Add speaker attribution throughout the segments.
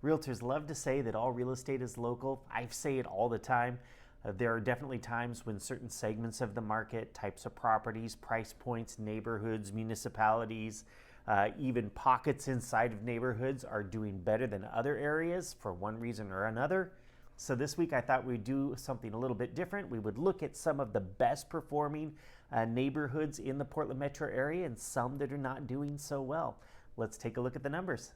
Speaker 1: Realtors love to say that all real estate is local. I say it all the time. There are definitely times when certain segments of the market, types of properties, price points, neighborhoods, municipalities, even pockets inside of neighborhoods are doing better than other areas for one reason or another. So this week I thought we'd do something a little bit different. We would look at some of the best performing neighborhoods in the Portland metro area and some that are not doing so well. Let's take a look at the numbers.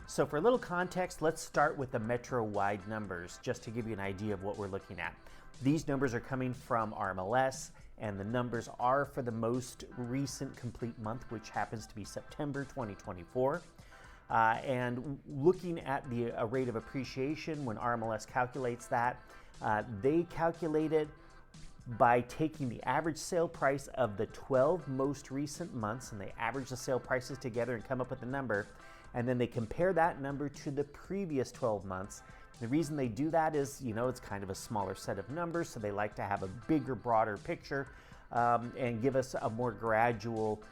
Speaker 1: So for a little context, let's start with the metro-wide numbers, just to give you an idea of what we're looking at. These numbers are coming from RMLS, and the numbers are for the most recent complete month, which happens to be September 2024. And looking at the rate of appreciation, when RMLS calculates that, they calculate it by taking the average sale price of the 12 most recent months, and they average the sale prices together and come up with a number, and then they compare that number to the previous 12 months. The reason they do that is, it's kind of a smaller set of numbers, so they like to have a bigger, broader picture and give us a more gradual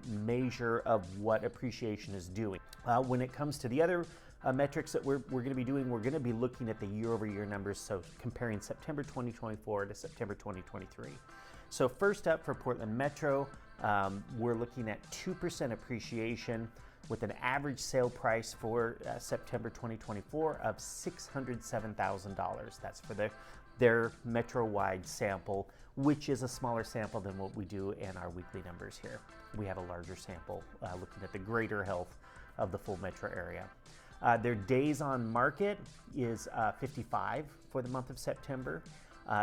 Speaker 1: measure of what appreciation is doing. When it comes to the other metrics that we're going to be doing, we're going to be looking at the year-over-year numbers, so comparing September 2024 to September 2023. So first up for Portland Metro, we're looking at 2% appreciation with an average sale price for September 2024 of $607,000. That's for their metro-wide sample, which is a smaller sample than what we do in our weekly numbers here. We have a larger sample looking at the greater health of the full metro area. Their days on market is 55 for the month of September.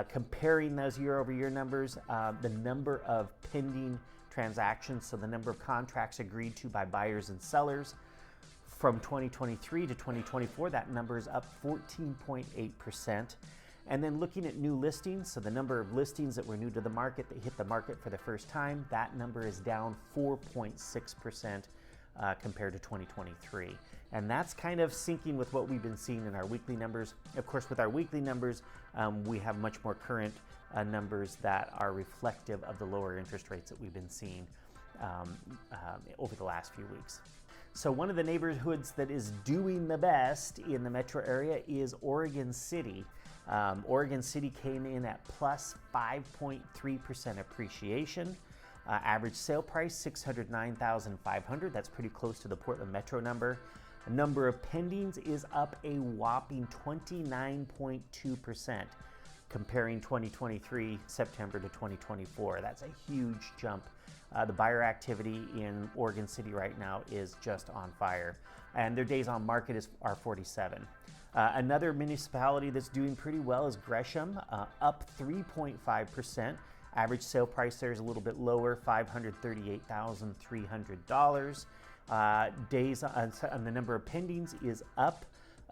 Speaker 1: Comparing those year-over-year numbers, the number of pending transactions, so the number of contracts agreed to by buyers and sellers, from 2023 to 2024, that number is up 14.8%. And then looking at new listings, so the number of listings that were new to the market, that hit the market for the first time, that number is down 4.6%. Compared to 2023. And that's kind of syncing with what we've been seeing in our weekly numbers. Of course, with our weekly numbers, we have much more current numbers that are reflective of the lower interest rates that we've been seeing over the last few weeks. So one of the neighborhoods that is doing the best in the metro area is Oregon City. Oregon City came in at plus 5.3% appreciation. Average sale price, $609,500. That's pretty close to the Portland Metro number. The number of pendings is up a whopping 29.2%, comparing 2023 September to 2024. That's a huge jump. The buyer activity in Oregon City right now is just on fire, and their days on market are 47. Another municipality that's doing pretty well is Gresham, up 3.5%. Average sale price there is a little bit lower, $538,300. Days on the number of pendings is up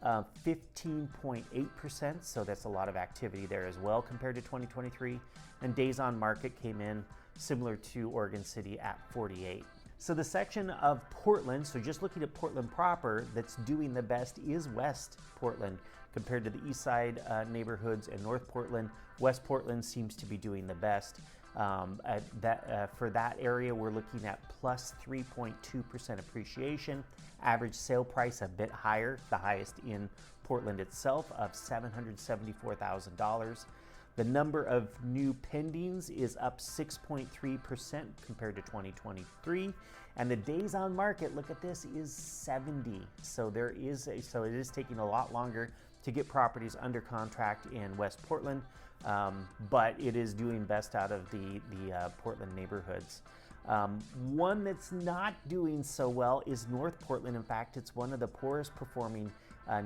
Speaker 1: 15.8%, so that's a lot of activity there as well compared to 2023. And days on market came in similar to Oregon City at 48. So the section of Portland, so just looking at Portland proper, that's doing the best is West Portland compared to the east side neighborhoods and North Portland. West Portland seems to be doing the best. For that area, we're looking at plus 3.2% appreciation. Average sale price a bit higher, the highest in Portland itself, of $774,000. The number of new pendings is up 6.3% compared to 2023, and the days on market, look at this, is 70. So it is taking a lot longer to get properties under contract in West Portland, but it is doing best out of the Portland neighborhoods. One that's not doing so well is North Portland. In fact, it's one of the poorest performing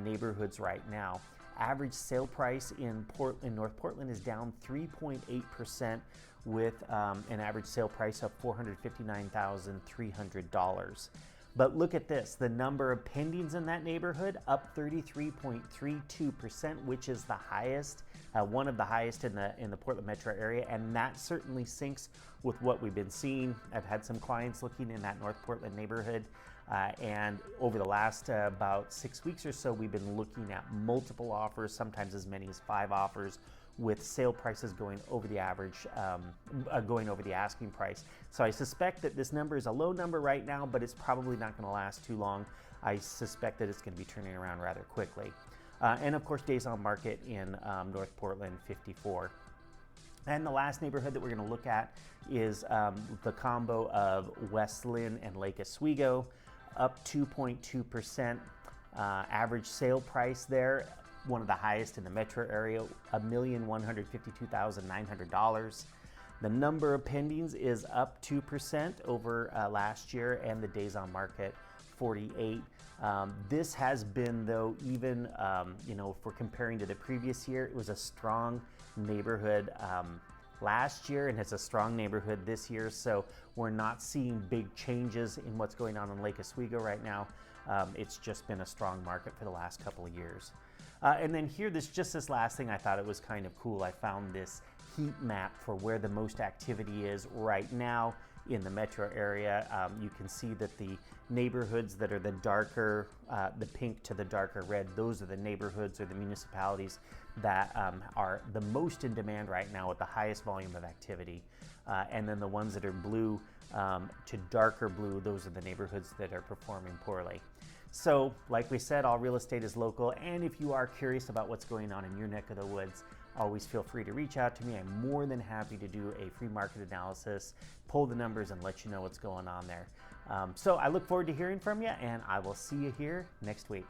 Speaker 1: neighborhoods right now. Average sale price in North Portland is down 3.8% with an average sale price of $459,300. But look at this, the number of pendings in that neighborhood up 33.32%, which is the highest, one of the highest in the Portland metro area, and that certainly syncs with what we've been seeing. I've had some clients looking in that North Portland neighborhood, and over the last about 6 weeks or so, we've been looking at multiple offers, sometimes as many as 5 offers, with sale prices going over the average, going over the asking price. So I suspect that this number is a low number right now, but it's probably not going to last too long. I suspect that it's going to be turning around rather quickly. And of course, days on market in North Portland, 54. And the last neighborhood that we're going to look at is the combo of West Lynn and Lake Oswego, up 2.2%. Average sale price there, one of the highest in the metro area, $1,152,900. The number of pendings is up 2% over last year, and the days on market, 48. This has been, though, even if we're comparing to the previous year, it was a strong neighborhood last year, and it's a strong neighborhood this year. So we're not seeing big changes in what's going on in Lake Oswego right now. It's just been a strong market for the last couple of years. And then here, this last thing, I thought it was kind of cool. I found this heat map for where the most activity is right now in the metro area. You can see that the neighborhoods that are the darker, the pink to the darker red, those are the neighborhoods or the municipalities that are the most in demand right now with the highest volume of activity. And then the ones that are blue to darker blue, those are the neighborhoods that are performing poorly. So, like we said, all real estate is local, and if you are curious about what's going on in your neck of the woods, always feel free to reach out to me. I'm more than happy to do a free market analysis, pull the numbers, and let you know what's going on there. So I look forward to hearing from you, and I will see you here next week.